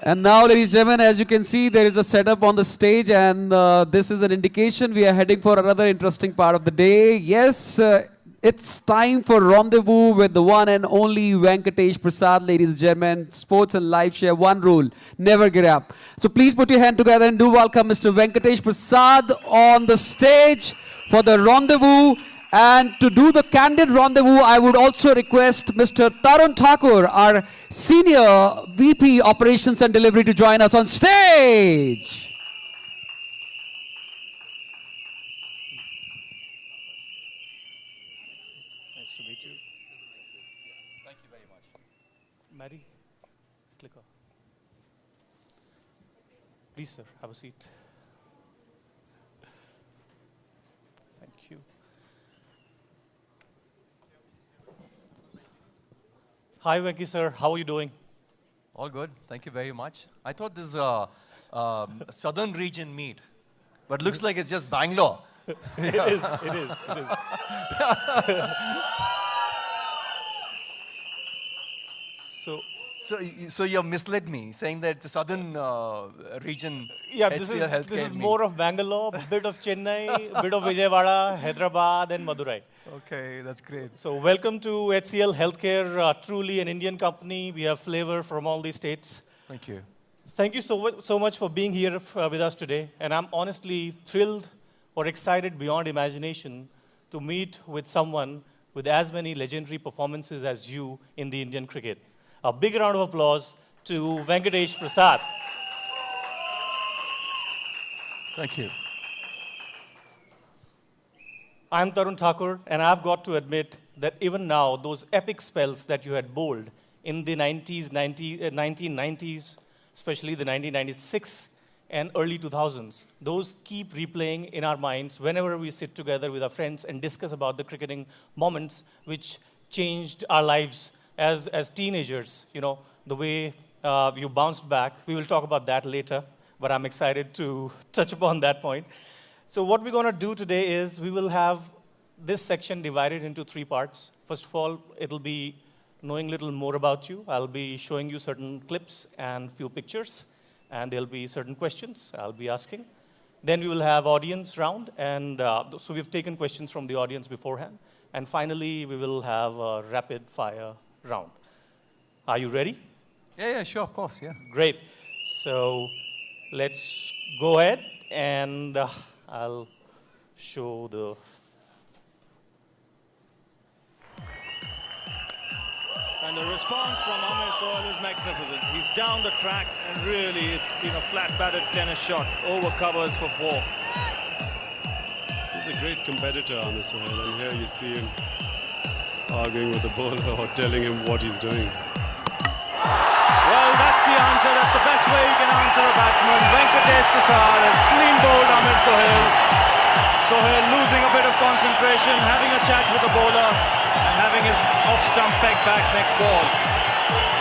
And now, ladies and gentlemen, as you can see, there is a setup on the stage, and this is an indication we are heading for another interesting part of the day. Yes, it's time for Rendezvous with the one and only Venkatesh Prasad, ladies and gentlemen. Sports and life share one rule: never get up. So please put your hand together and do welcome Mr. Venkatesh Prasad on the stage for the Rendezvous. And to do the candid rendezvous, I would also request Mr. Tarun Thakur, our Senior VP Operations and Delivery, to join us on stage. Nice to meet you. Thank you very much. Maddie, click off. Please, sir, have a seat. Thank you. Hi, Venky, sir. How are you doing? All good. Thank you very much. I thought this is a southern region meet, but looks like it's just Bangalore. It is. It is. It is. So you misled me, saying that the southern region Yeah, this is more of Bangalore, a bit of Chennai, a bit of Vijayawada, Hyderabad, and Madurai. Okay, that's great. So welcome to HCL Healthcare, truly an Indian company. We have flavor from all these states. Thank you. Thank you so much for being here with us today. And I'm honestly thrilled or excited beyond imagination to meet with someone with as many legendary performances as you in the Indian cricket. A big round of applause to Venkatesh Prasad. Thank you. I'm Tarun Thakur, and I've got to admit that even now, those epic spells that you had bowled in the 1990s, especially the 1996 and early 2000s, those keep replaying in our minds whenever we sit together with our friends and discuss about the cricketing moments which changed our lives as teenagers. You know, the way you bounced back. We will talk about that later, but I'm excited to touch upon that point. So what we're going to do today is we will have this section divided into three parts. First of all, it'll be knowing a little more about you. I'll be showing you certain clips and few pictures, and there'll be certain questions I'll be asking. Then we will have audience round, and so we've taken questions from the audience beforehand. And finally, we will have a rapid fire round. Are you ready? Yeah, sure, of course, yeah. Great. So let's go ahead, and I'll show the... And the response from Amir Sohail is magnificent. He's down the track, and really it's been a flat-batted tennis shot over covers for four. He's a great competitor, Amir Sohail, and here you see him arguing with the bowler or telling him what he's doing. Well, that's the answer. That's the best way you can answer a batsman. Venkatesh Prasad has clean bowled Amir Sohail. Sohail losing a bit of concentration, having a chat with the bowler, and having his off-stump peg back next ball.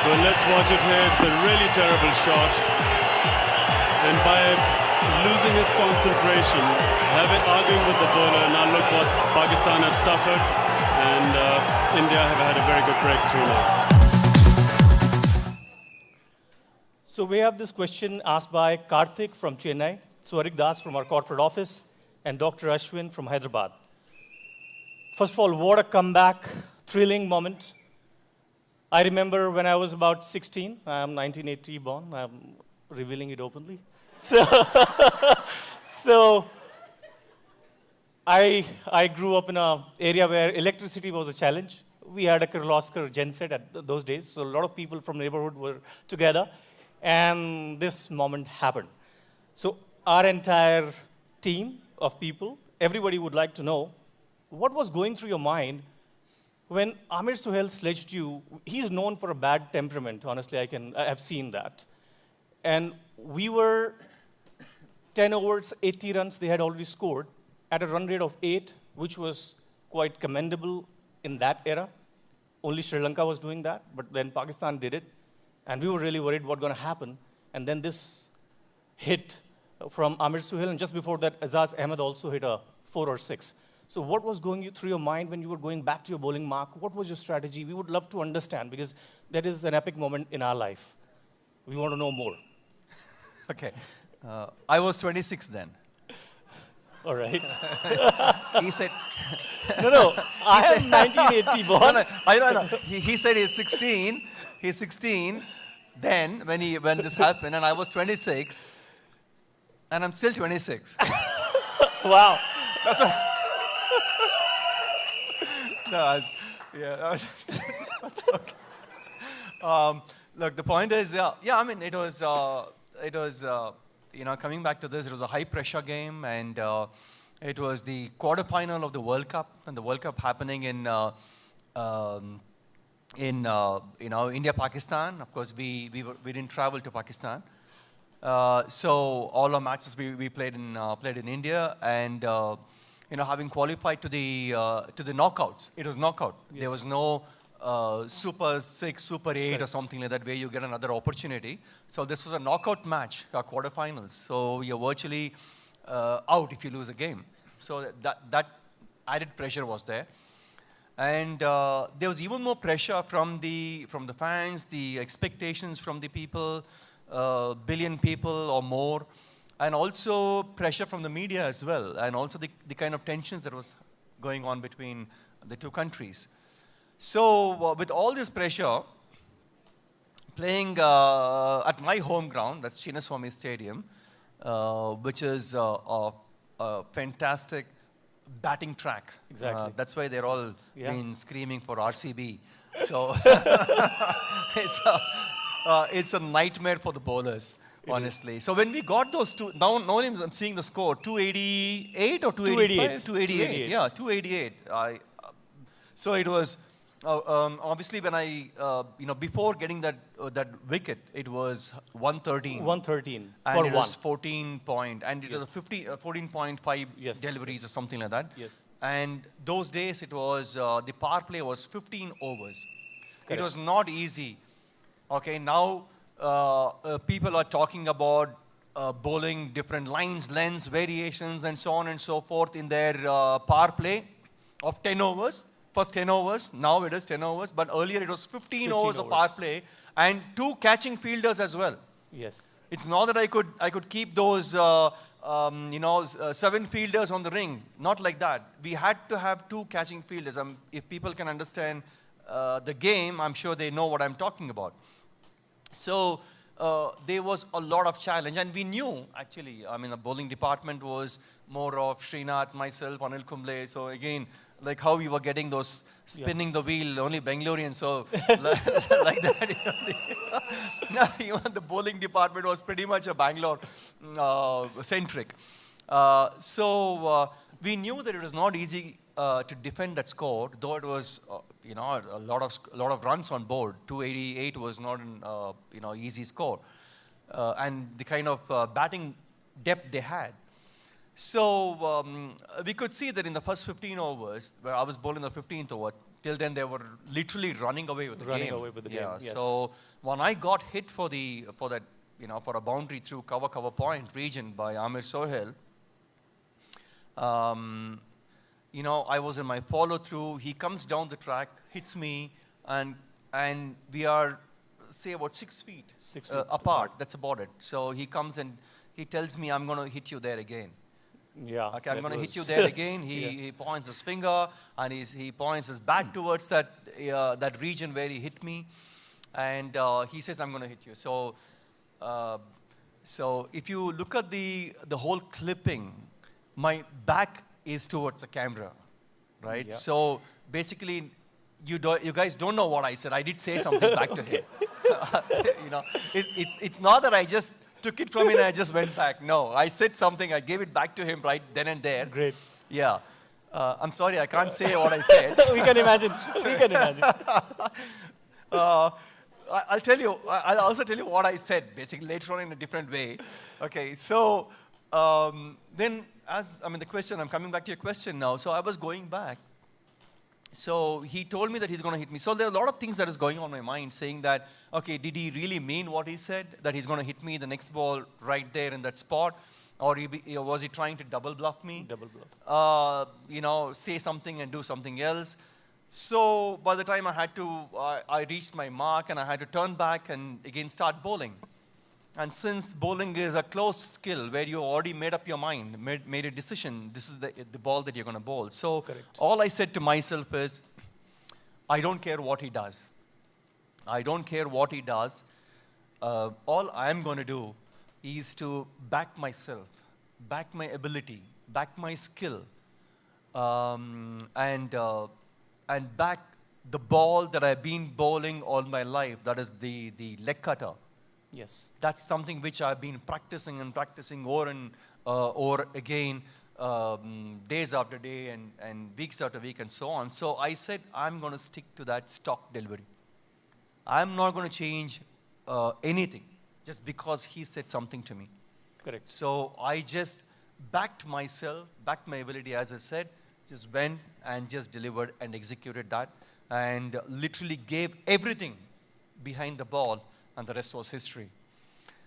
Well, let's watch it here. It's a really terrible shot. And by losing his concentration, arguing with the bowler, now look what Pakistan has suffered. And India have had a very good breakthrough now. So we have this question asked by Karthik from Chennai, Swarik Das from our corporate office, and Dr. Ashwin from Hyderabad. First of all, what a comeback, thrilling moment. I remember when I was about 16, I'm 1980 born, I'm revealing it openly. So I grew up in an area where electricity was a challenge. We had a Kirloskar genset at those days, so a lot of people from the neighborhood were together, and this moment happened. So our entire team of people, everybody would like to know, what was going through your mind when Amir Sohail sledged you? He's known for a bad temperament, honestly, I have seen that. And we were 10 overs, 80 runs they had already scored, at a run rate of 8, which was quite commendable in that era. Only Sri Lanka was doing that, but then Pakistan did it. And we were really worried what was going to happen. And then this hit from Amir Sohail, and just before that, Azaz Ahmed also hit a 4 or 6. So what was going through your mind when you were going back to your bowling mark? What was your strategy? We would love to understand, because that is an epic moment in our life. We want to know more. Okay. I was 26 then. All right. He said, No, I am 1980 born. I don't know. He said he's 16. He's 16 then when this happened, and I was 26, and I'm still 26. Wow. That's what, no, I was that's okay. Look, the point is, yeah. I mean, it was, coming back to this, it was a high-pressure game, and it was the quarterfinal of the World Cup, and the World Cup happening in India, Pakistan. Of course, we didn't travel to Pakistan, so all our matches we played in India, and having qualified to the knockouts, it was knockout. Yes. There was no Super 6, Super 8 or something like that where you get another opportunity. So this was a knockout match, quarterfinals. So you're virtually out if you lose a game. So that added pressure was there. And there was even more pressure from the fans, the expectations from the people, billion people or more, and also pressure from the media as well, and also the kind of tensions that was going on between the two countries. So with all this pressure, playing at my home ground, that's Chinnaswamy Stadium, which is a fantastic batting track. Exactly. That's why they're all been screaming for RCB. So it's a nightmare for the bowlers, honestly. So when we got those two, now I'm seeing the score, 288 or 285? 288. Yeah, 288. So it was, obviously when I, before getting that wicket, it was 113. 113 and for it one. was 14 point, and it was 14.5 deliveries or something like that. Yes. And those days it was, the power play was 15 overs. Correct. It was not easy. Okay, now people are talking about bowling different lines, lengths, variations, and so on and so forth in their power play of 10 overs. First 10 overs, now it is 10 overs, but earlier it was 15 overs of power play and 2 catching fielders as well. Yes. It's not that I could keep those 7 fielders on the ring. Not like that. We had to have 2 catching fielders. If people can understand the game, I'm sure they know what I'm talking about. So there was a lot of challenge, and we knew actually. I mean, the bowling department was more of Srinath, myself, Anil Kumble. So again, like how we were getting those spinning the wheel, only Bangalorean, so like that. Even the bowling department was pretty much a Bangalore centric. So we knew that it was not easy to defend that score, though it was a lot of runs on board. 288 was not an easy score, and the kind of batting depth they had. So we could see that in the first 15 overs, where I was bowling the 15th over, till then they were literally running away with the game. Running away with the game. Yes. So when I got hit for a boundary through cover point region by Amir Sohail, I was in my follow through. He comes down the track, hits me, and we are say about 6 feet, apart. That's about it. So he comes and he tells me, "I'm going to hit you there again." Yeah. Okay, I'm going to hit you there again. He points his finger and he points his back towards that region where he hit me, and he says, "I'm going to hit you." So, if you look at the whole clipping, my back is towards the camera, right? Yeah. So basically, you guys don't know what I said. I did say something back to him. It's not that I just took it from him and I just went back. No, I said something. I gave it back to him right then and there. Great. Yeah. I'm sorry, I can't say what I said. We can imagine. We can imagine. I'll also tell you what I said, basically, later on in a different way. Okay, so then, the question, I'm coming back to your question now. So I was going back. So he told me that he's going to hit me. So there are a lot of things that is going on in my mind, saying that, okay, did he really mean what he said, that he's going to hit me the next ball right there in that spot? Or was he trying to double bluff me? Double bluff. Say something and do something else. So by the time I reached my mark and I had to turn back and again start bowling. And since bowling is a closed skill where you already made up your mind, made a decision, this is the ball that you're going to bowl. So all I said to myself is, I don't care what he does. I don't care what he does. All I'm going to do is to back myself, back my ability, back my skill, and back the ball that I've been bowling all my life. That is the leg cutter. Yes. That's something which I've been practicing and practicing over and over again, days after day and weeks after week and so on. So I said, I'm going to stick to that stock delivery. I'm not going to change anything just because he said something to me. Correct. So I just backed myself, backed my ability, as I said, just went and just delivered and executed that and literally gave everything behind the ball, and the rest was history.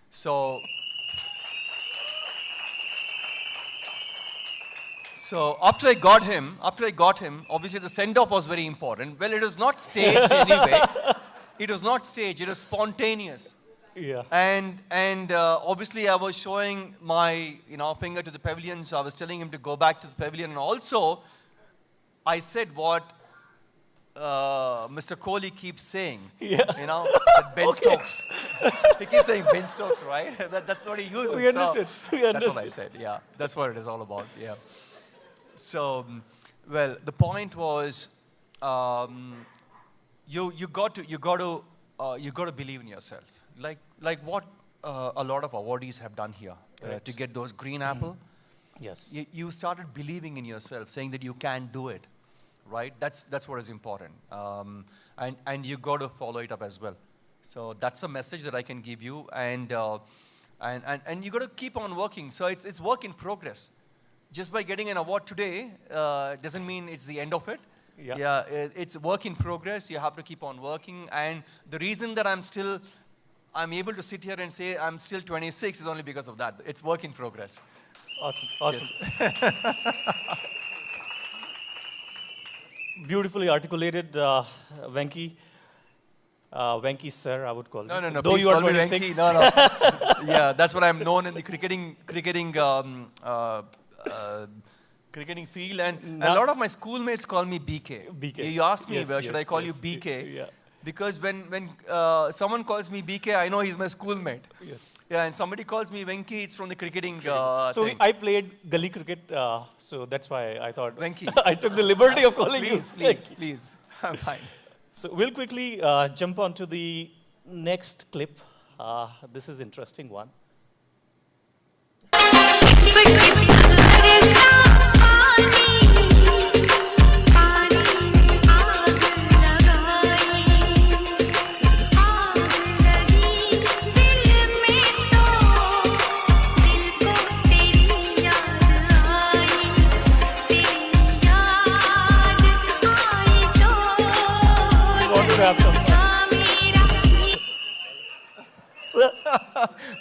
So after I got him, obviously the send-off was very important. Well, it was not staged anyway. It was not staged. It was spontaneous. Yeah. And obviously I was showing my finger to the pavilion. So I was telling him to go back to the pavilion. And also, I said what Mr. Kohli keeps saying. Yeah. That Ben Stokes. He keeps saying Ben Stokes, right? That's what he uses. We understood. That's what I said. Yeah. That's what it is all about. Yeah. So, well, the point was, you got to believe in yourself. Like what a lot of awardees have done here to get those green apple. Yes. You started believing in yourself, saying that you can do it, right? That's what is important, and you got to follow it up as well. So that's the message that I can give you, and you got to keep on working. So it's work in progress. Just by getting an award today doesn't mean it's the end of it. Yeah, it's work in progress. You have to keep on working, and the reason that I'm able to sit here and say I'm still 26 is only because of that. It's work in progress. Awesome. Beautifully articulated, Venky. Venky, sir, I would call you. No. Though Please you are call me 26. Venky. No. Yeah, that's what I'm known in the cricketing field, and a lot of my schoolmates call me BK. BK. You asked me, Yes, should I call you BK? Yeah. Because when someone calls me BK, I know he's my schoolmate. Yes. Yeah, and somebody calls me Venky, it's from the cricketing thing. I played gully cricket, so that's why I thought Venky. I took the liberty of calling you. Please. I'm fine. So we'll quickly jump on to the next clip. This is an interesting one.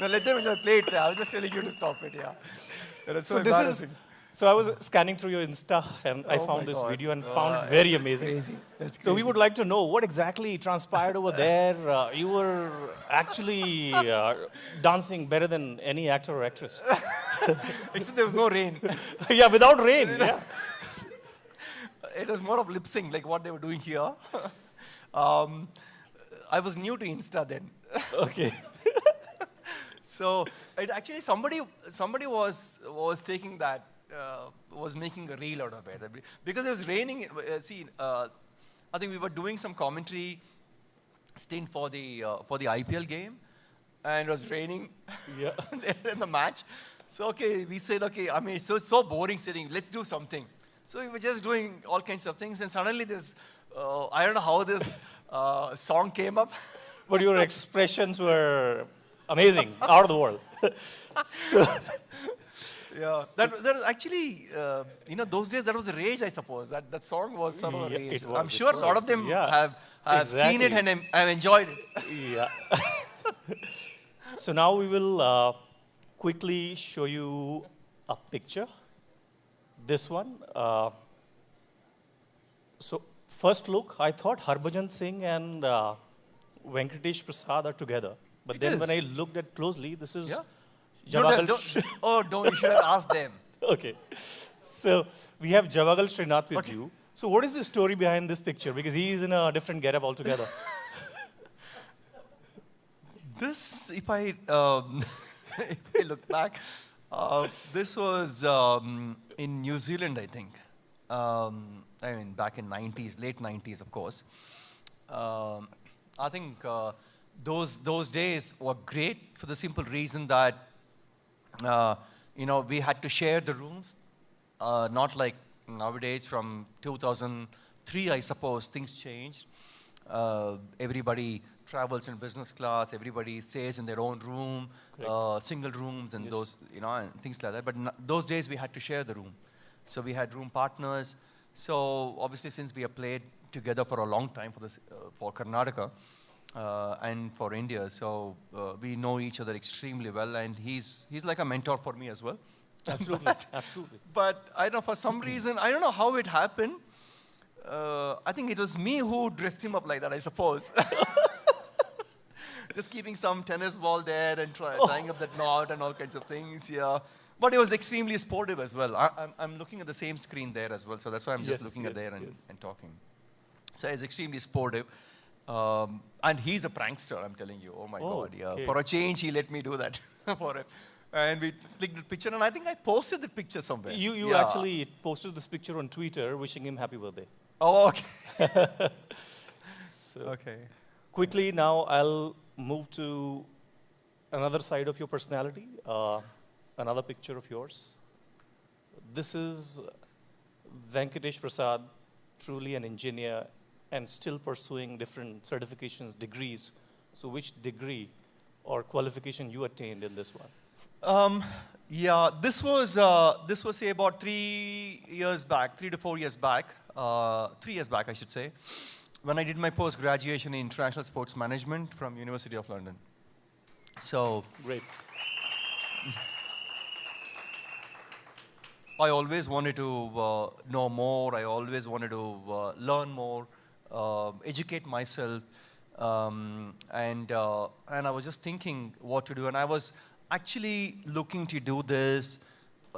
No, let them play it. I was just telling you to stop it. Yeah, that is so embarrassing. So I was scanning through your Insta and I found this video and found it very amazing. Crazy. That's crazy. So we would like to know what exactly transpired over there. You were actually dancing better than any actor or actress. Except there was no rain. Yeah, without rain. Yeah. It was more of lip sync, like what they were doing here. I was new to Insta then. Okay. So it actually somebody was taking that, was making a reel out of it because it was raining. I think we were doing some commentary stint for the IPL game, and it was raining. Yeah. There in the match. So we said I mean it's so boring sitting. Let's do something. So we were just doing all kinds of things, and suddenly this I don't know how this song came up. But your expressions were amazing, out of the world. Yeah, that was actually, those days that was a rage, I suppose. That song was sort of a rage. I'm sure a lot of them have seen it and have enjoyed it. Yeah. So now we will quickly show you a picture. This one. So first look, I thought Harbhajan Singh and Venkatesh Prasad are together. But It then when is. I looked at closely, this is Yeah. Javagal. Don't, you should have asked them. Okay. So we have Javagal Srinath with Okay. you. So what is the story behind this picture? Because he is in a different getup altogether. This, if I, if I look back, this was in New Zealand, I think. I mean, back in 90s, late 90s, of course. I think those days were great for the simple reason that, we had to share the rooms, not like nowadays from 2003, I suppose, things changed. Everybody travels in business class, everybody stays in their own room, single rooms and those, and things like that. But those days we had to share the room. So we had room partners. So obviously since we have played together for a long time for Karnataka and for India, so we know each other extremely well, and he's like a mentor for me as well. Absolutely, absolutely. But I don't know, for some reason, I don't know how it happened. I think it was me who dressed him up like that, I suppose. Just keeping some tennis ball there and tying up that knot and all kinds of things, yeah. But it was extremely sportive as well. I'm looking at the same screen there as well, so that's why I'm just looking at there and talking. So it's extremely sportive. And he's a prankster, I'm telling you. Oh my God, yeah. Okay. For a change, he let me do that for him. And we clicked the picture, and I think I posted the picture somewhere. You actually posted this picture on Twitter wishing him happy birthday. Oh, okay. Okay. Quickly now, I'll move to another side of your personality, another picture of yours. This is Venkatesh Prasad, truly an engineer and still pursuing different certifications, degrees. So which degree or qualification you attained in this one? Yeah, this was say about 3 years back, 3 to 4 years back, 3 years back, I should say, when I did my post-graduation in International Sports Management from University of London. So Great. I always wanted to know more. I always wanted to learn more, educate myself, and I was just thinking what to do. And I was actually looking to do this,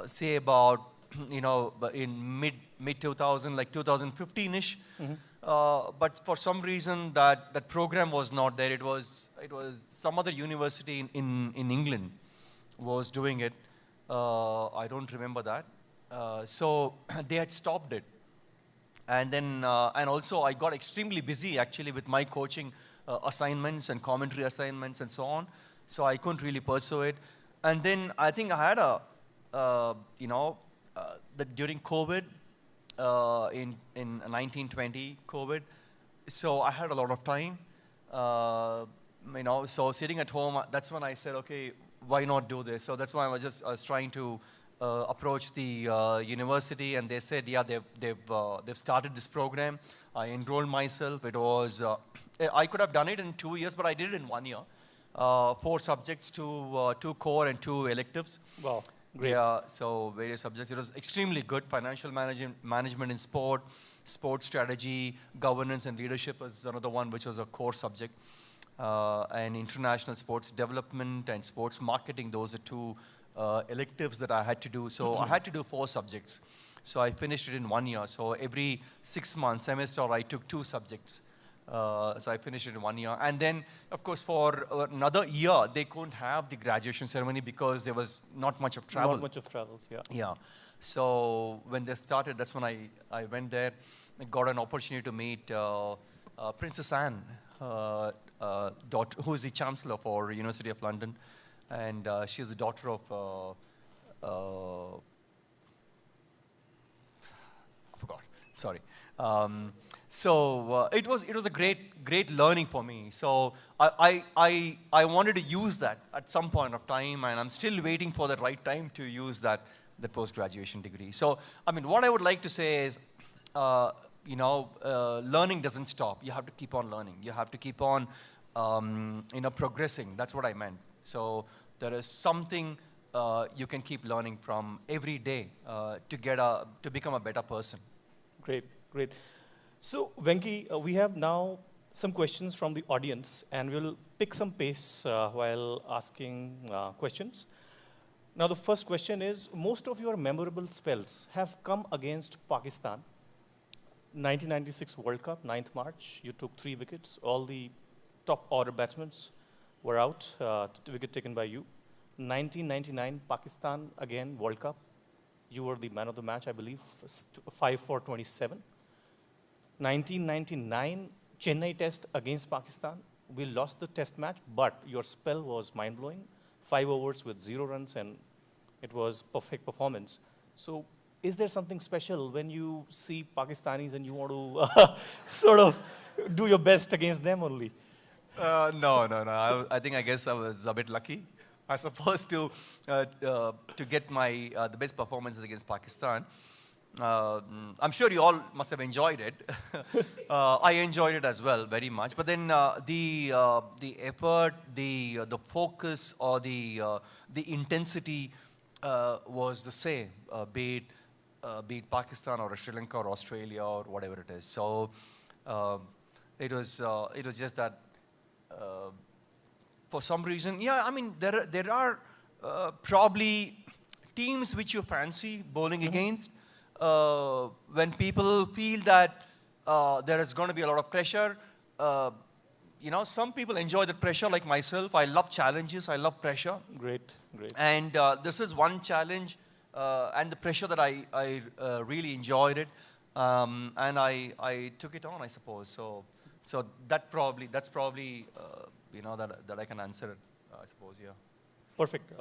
say about in mid 2000, like 2015ish. But for some reason that program was not there. It was some other university in England was doing it. I don't remember that. So they had stopped it. And then, and also I got extremely busy actually with my coaching assignments and commentary assignments and so on. So I couldn't really pursue it. And then I think I had during COVID, in 1920 COVID, so I had a lot of time. So sitting at home, that's when I said, okay, why not do this? So that's why I was trying to approach the university, and they said, yeah, they've started this program. I enrolled myself. It was I could have done it in 2 years, but I did it in 1 year. 4 subjects, 2 core and 2 electives. Wow, great. Yeah, so various subjects. It was extremely good. Financial management in sport, sports strategy, governance and leadership was another one, which was a core subject. And international sports development and sports marketing, those are 2 electives that I had to do. So I had to do 4 subjects. So I finished it in 1 year. So every 6 months semester, I took 2 subjects. So I finished it in 1 year. And then, of course, for another year, they couldn't have the graduation ceremony because there was not much of travel. Not much of travel, yeah. Yeah. So when they started, that's when I went there. I got an opportunity to meet Princess Anne, who is the Chancellor for University of London. And she is the daughter of, I forgot, sorry. So it was a great learning for me. So I wanted to use that at some point of time, and I'm still waiting for the right time to use that post-graduation degree. So I mean, what I would like to say is, learning doesn't stop. You have to keep on learning. You have to keep on, progressing. That's what I meant. So there is something you can keep learning from every day to become a better person. Great, great. So, Venky, we have now some questions from the audience, and we'll pick some pace while asking questions. Now, the first question is, most of your memorable spells have come against Pakistan. 1996 World Cup, 9th March, you took 3 wickets. All the top order batsmen were out, wicket taken by you. 1999 Pakistan, again, World Cup. You were the man of the match, I believe, 5 for 27. 1999 Chennai Test against Pakistan. We lost the test match, but your spell was mind-blowing. 5 overs with 0 runs, and it was perfect performance. So is there something special when you see Pakistanis and you want to sort of do your best against them only? No. I guess I was a bit lucky. I suppose to get my the best performances against Pakistan. I'm sure you all must have enjoyed it. I enjoyed it as well very much. But then the effort, the focus, or the intensity was the same, be it Pakistan or Sri Lanka or Australia or whatever it is. So it was just that. For some reason, yeah, I mean, there are probably teams which you fancy bowling against when people feel that there is going to be a lot of pressure. Some people enjoy the pressure, like myself. I love challenges. I love pressure. Great. And this is one challenge, and the pressure that I really enjoyed it, and I took it on, I suppose. So that's probably that I can answer it, I suppose, yeah. Perfect.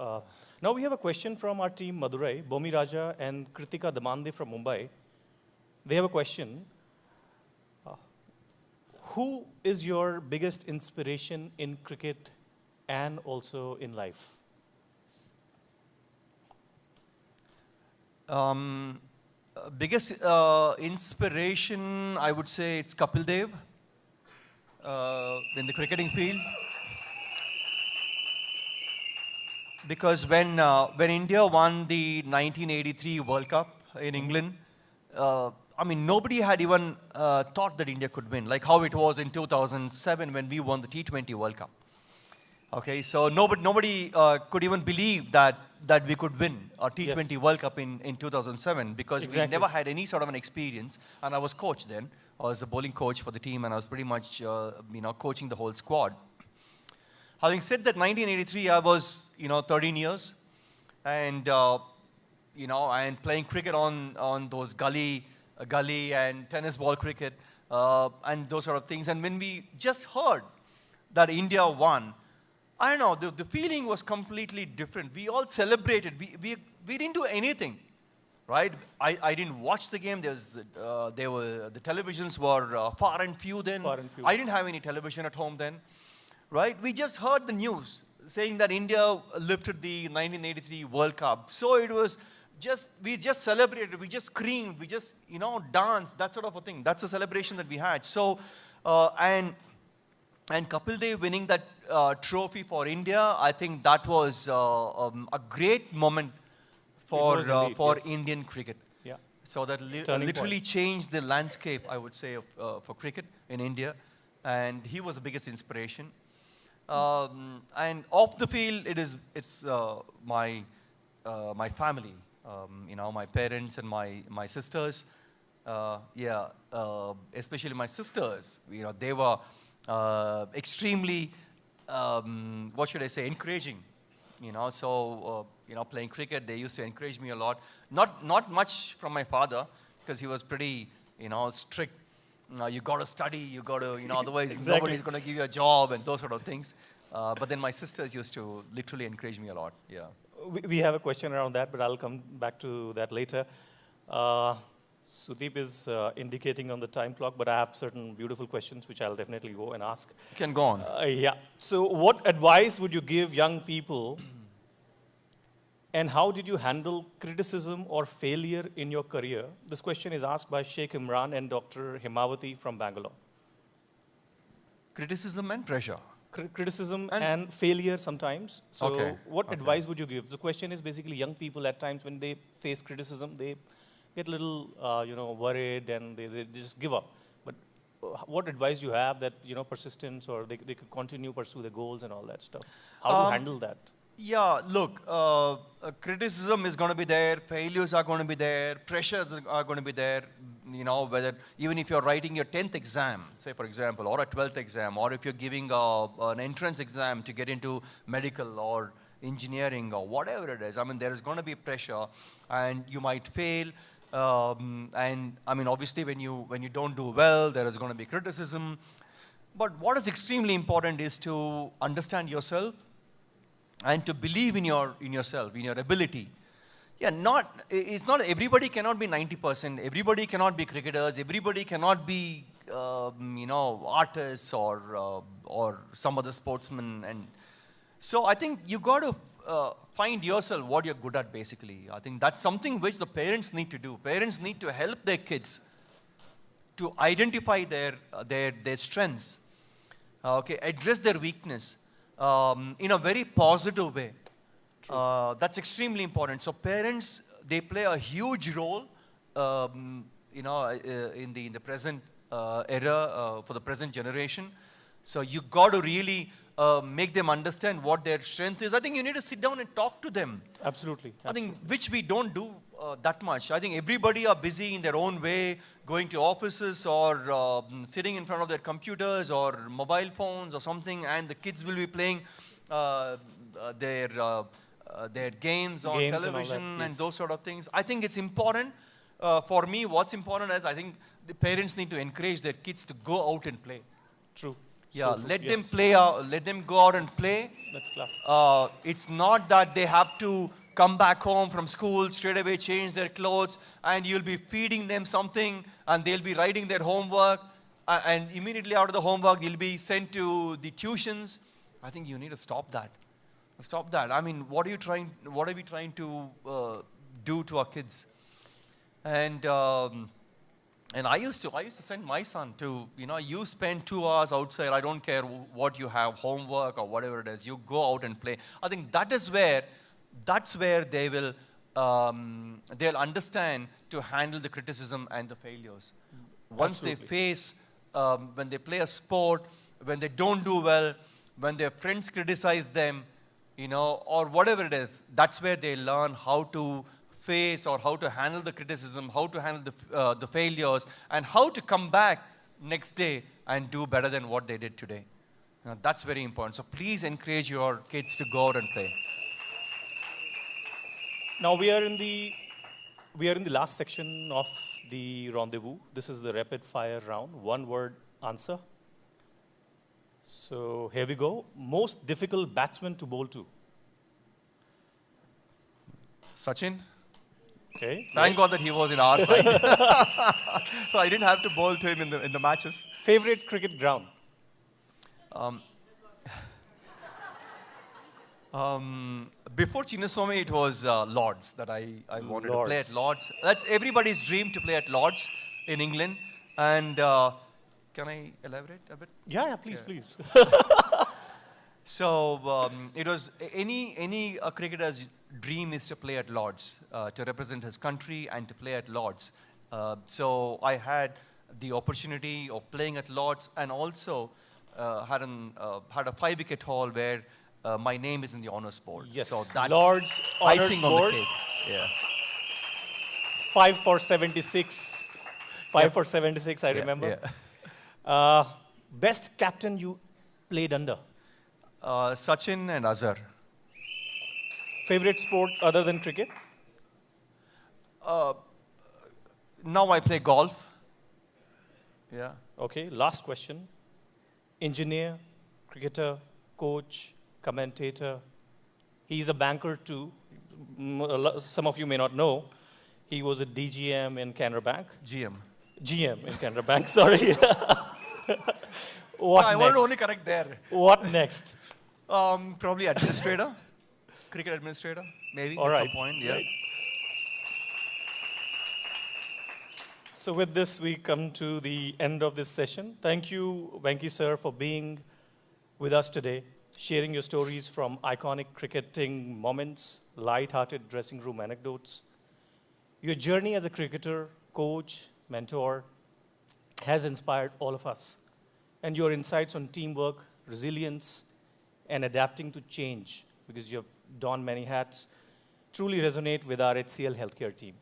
Now we have a question from our team Madurai, Bomi Raja and Kritika Damande from Mumbai. They have a question. Who is your biggest inspiration in cricket and also in life? Biggest inspiration, I would say it's Kapil Dev in the cricketing field. Because when India won the 1983 World Cup in England, I mean, nobody had even thought that India could win, like how it was in 2007 when we won the T20 World Cup. Okay, so nobody could even believe that we could win a T20 World Cup in 2007 because we never had any sort of an experience. And I was coach then. I was the bowling coach for the team, and I was pretty much coaching the whole squad. Having said that, 1983, I was 13 years, and and playing cricket on those gully and tennis ball cricket and those sort of things. And when we just heard that India won, I don't know, the feeling was completely different. We all celebrated. We didn't do anything, right? I didn't watch the game. The televisions were far and few then. I didn't have any television at home then, right? We just heard the news saying that India lifted the 1983 World Cup. So it was we just celebrated. We just screamed. We just danced. That sort of a thing. That's a celebration that we had. So and Kapil Dev winning that trophy for India, I think that was a great moment for Indian cricket. Yeah. So that literally changed the landscape, I would say, for cricket in India. And he was the biggest inspiration. And off the field, it's my family. My parents and my sisters. Especially my sisters. They were extremely, what should I say, encouraging. Playing cricket, they used to encourage me a lot. Not much from my father, because he was pretty, strict. You got to study, you got to, otherwise nobody's going to give you a job and those sort of things. But then my sisters used to literally encourage me a lot, yeah. We have a question around that, but I'll come back to that later. Sudeep is indicating on the time clock, but I have certain beautiful questions which I'll definitely go and ask. You can go on. Yeah. So what advice would you give young people, and how did you handle criticism or failure in your career? This question is asked by Sheikh Imran and Dr. Himawati from Bangalore. Criticism and pressure. Criticism and failure sometimes. So what advice would you give? The question is basically young people at times when they face criticism, they get a little, worried and they just give up. But what advice you have that, persistence, or they could continue pursue their goals and all that stuff? How to handle that? Yeah, look, criticism is going to be there, failures are going to be there, pressures are going to be there. Whether even if you're writing your 10th exam, say for example, or a 12th exam, or if you're giving an entrance exam to get into medical or engineering or whatever it is, I mean, there is going to be pressure, and you might fail. And I mean, obviously, when you don't do well, there is going to be criticism. But what is extremely important is to understand yourself and to believe in yourself, in your ability. Yeah, it's not everybody cannot be 90%. Everybody cannot be cricketers. Everybody cannot be artists or some other sportsmen. And so I think you got to find yourself what you're good at. Basically, I think that's something which the parents need to do. Parents need to help their kids to identify their strengths. Address their weakness in a very positive way. That's extremely important. So parents, they play a huge role, in the present era, for the present generation. So you got to really make them understand what their strength is. I think you need to sit down and talk to them. Absolutely. I think which we don't do that much. I think everybody are busy in their own way, going to offices or sitting in front of their computers or mobile phones or something, and the kids will be playing their games on television and those sort of things. I think it's important. For me, what's important is I think the parents need to encourage their kids to go out and play. True. Yeah, So true. let them play out, let them go out and play. That's class. It's not that they have to come back home from school, straight away change their clothes, and you'll be feeding them something, and they'll be writing their homework, and immediately out of the homework, you'll be sent to the tuitions. I think you need to stop that. Stop that. I mean, what are we trying to do to our kids? And I used to send my son to, you spend 2 hours outside. I don't care what you have, homework or whatever it is. You go out and play. I think that's where they will, they'll understand to handle the criticism and the failures. Once they face, when they play a sport, when they don't do well, when their friends criticize them, or whatever it is, that's where they learn how to face or how to handle the criticism, how to handle the failures, and how to come back next day and do better than what they did today. That's very important. So please encourage your kids to go out and play. Now we are in the last section of the rendezvous. This is the rapid fire round. 1-word answer. So here we go. Most difficult batsman to bowl to? Sachin. Okay. Thank God that he was in our side. So I didn't have to bowl to him in the matches. Favorite cricket ground? Before Chinnaswamy, it was Lords that I wanted to play at Lords. That's everybody's dream, to play at Lords in England. And can I elaborate a bit? Yeah, please. So it was any cricketer's dream is to play at Lords, to represent his country and to play at Lords. So I had the opportunity of playing at Lords, and also had a 5-wicket haul where my name is in the honours board. Yes, so that's Lords honours icing board. on the cake. Yeah. 5 for 76. 5 for 76, I remember. Yeah. Best captain you played under? Sachin and Azhar. Favorite sport other than cricket? Now I play golf. Yeah. Okay, last question. Engineer, cricketer, coach, commentator. He's a banker too. Some of you may not know. He was a DGM in Canara Bank. GM in Canara Bank, sorry. I want to only correct there. What next? Probably administrator. Cricket administrator, maybe at some point. Yeah. Right. So with this, we come to the end of this session. Thank you, Venky sir, for being with us today, sharing your stories from iconic cricketing moments, light-hearted dressing room anecdotes, your journey as a cricketer, coach, mentor, has inspired all of us. And your insights on teamwork, resilience, and adapting to change, because you have donned many hats, truly resonate with our HCL healthcare team.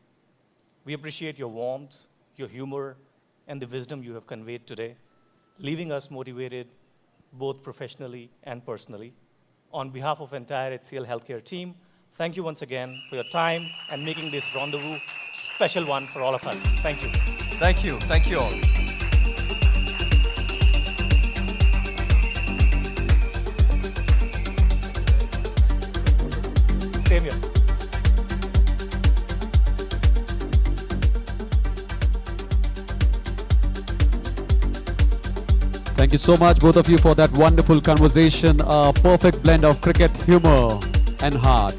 We appreciate your warmth, your humor, and the wisdom you have conveyed today, leaving us motivated both professionally and personally. On behalf of entire HCL healthcare team, thank you once again for your time and making this rendezvous special one for all of us. Thank you. Thank you. Thank you all. Same here. Thank you so much, both of you, for that wonderful conversation. A perfect blend of cricket, humor, and heart.